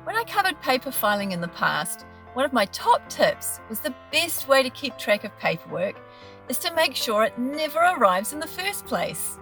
When I covered paper filing in the past, one of my top tips was the best way to keep track of paperwork is to make sure it never arrives in the first place.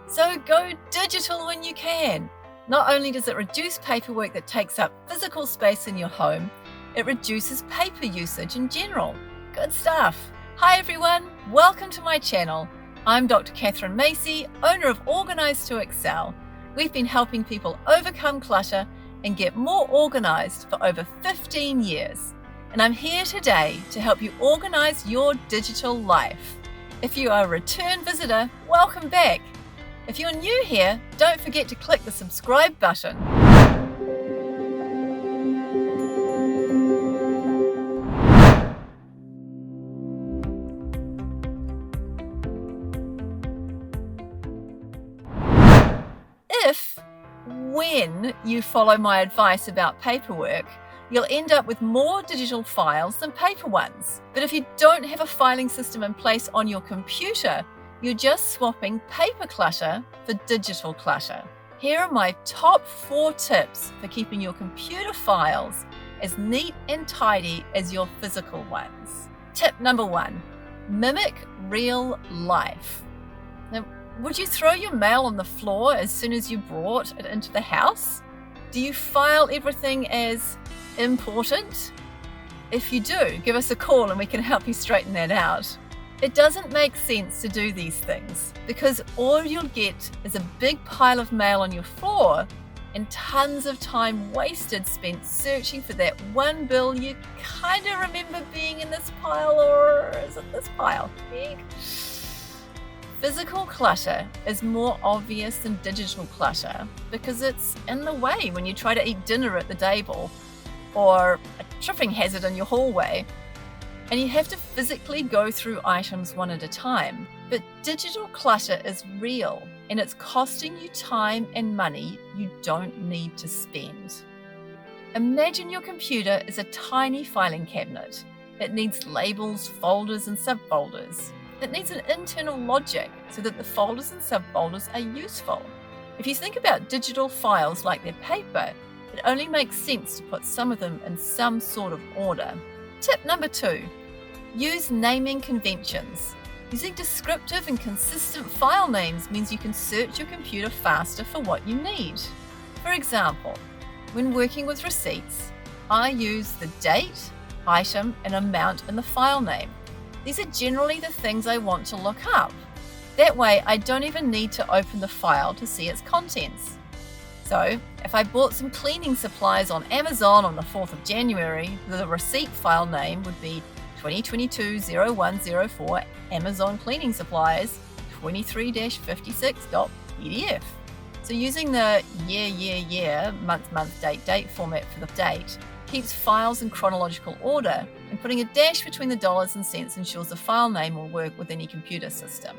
So go digital when you can. Not only does it reduce paperwork that takes up physical space in your home, it reduces paper usage in general. Good stuff. Hi everyone, welcome to my channel. I'm Dr. Catherine Macy, owner of Organise to Excel. We've been helping people overcome clutter and get more organised for over 15 years. And I'm here today to help you organise your digital life. If you are a return visitor, welcome back. If you're new here, don't forget to click the subscribe button. When you follow my advice about paperwork, you'll end up with more digital files than paper ones. But if you don't have a filing system in place on your computer, you're just swapping paper clutter for digital clutter. Here are my top 4 tips for keeping your computer files as neat and tidy as your physical ones. Tip number 1, mimic real life. Now, would you throw your mail on the floor as soon as you brought it into the house? Do you file everything as important? If you do, give us a call and we can help you straighten that out. It doesn't make sense to do these things because all you'll get is a big pile of mail on your floor and tons of time wasted spent searching for that one bill you kind of remember being in this pile, or is it this pile? Physical clutter is more obvious than digital clutter because it's in the way when you try to eat dinner at the table or a tripping hazard in your hallway, and you have to physically go through items one at a time. But digital clutter is real and it's costing you time and money you don't need to spend. Imagine your computer is a tiny filing cabinet. It needs labels, folders, and subfolders. It needs an internal logic so that the folders and subfolders are useful. If you think about digital files like they're paper, it only makes sense to put some of them in some sort of order. Tip number 2, use naming conventions. Using descriptive and consistent file names means you can search your computer faster for what you need. For example, when working with receipts, I use the date, item, and amount in the file name. These are generally the things I want to look up. That way, I don't even need to open the file to see its contents. So, if I bought some cleaning supplies on Amazon on the 4th of January, the receipt file name would be 2022-0104 Amazon Cleaning Supplies 23-56.pdf. So using the year, month, date format for the date keeps files in chronological order, and putting a dash between the dollars and cents ensures the file name will work with any computer system.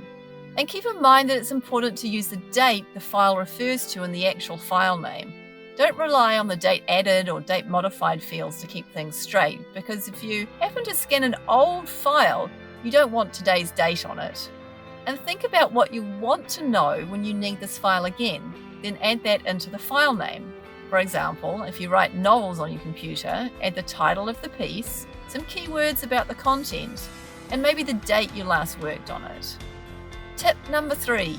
And keep in mind that it's important to use the date the file refers to in the actual file name. Don't rely on the date added or date modified fields to keep things straight, because if you happen to scan an old file, you don't want today's date on it. And think about what you want to know when you need this file again, then add that into the file name. For example, if you write novels on your computer, add the title of the piece, some keywords about the content, and maybe the date you last worked on it. Tip number 3,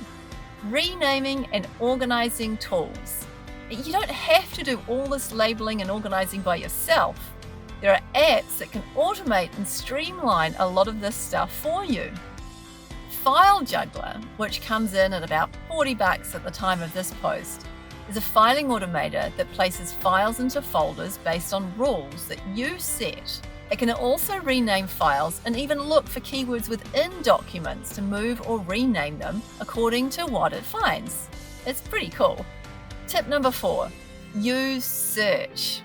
renaming and organizing tools. You don't have to do all this labeling and organizing by yourself. There are apps that can automate and streamline a lot of this stuff for you. File Juggler, which comes in at about $40 at the time of this post, is a filing automator that places files into folders based on rules that you set. It can also rename files and even look for keywords within documents to move or rename them according to what it finds. It's pretty cool. Tip number 4, use search.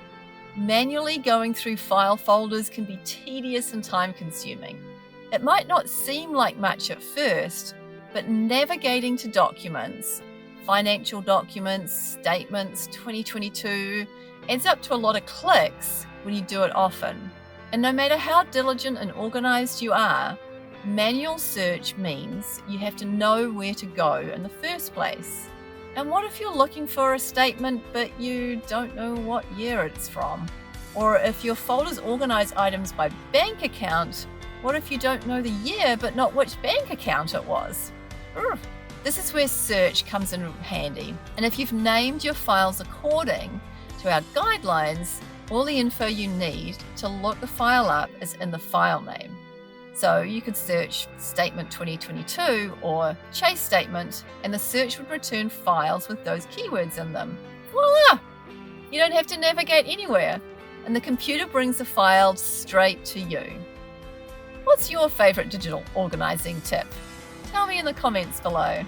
Manually going through file folders can be tedious and time-consuming. It might not seem like much at first, but navigating to documents, financial documents, statements, 2022, adds up to a lot of clicks when you do it often. And no matter how diligent and organized you are, manual search means you have to know where to go in the first place. And what if you're looking for a statement but you don't know what year it's from? Or if your folders organize items by bank account, what if you don't know the year but not which bank account it was? This is where search comes in handy. And if you've named your files according to our guidelines, all the info you need to look the file up is in the file name. So you could search Statement 2022 or Chase Statement, and the search would return files with those keywords in them. Voila! You don't have to navigate anywhere, and the computer brings the file straight to you. What's your favorite digital organizing tip? Tell me in the comments below.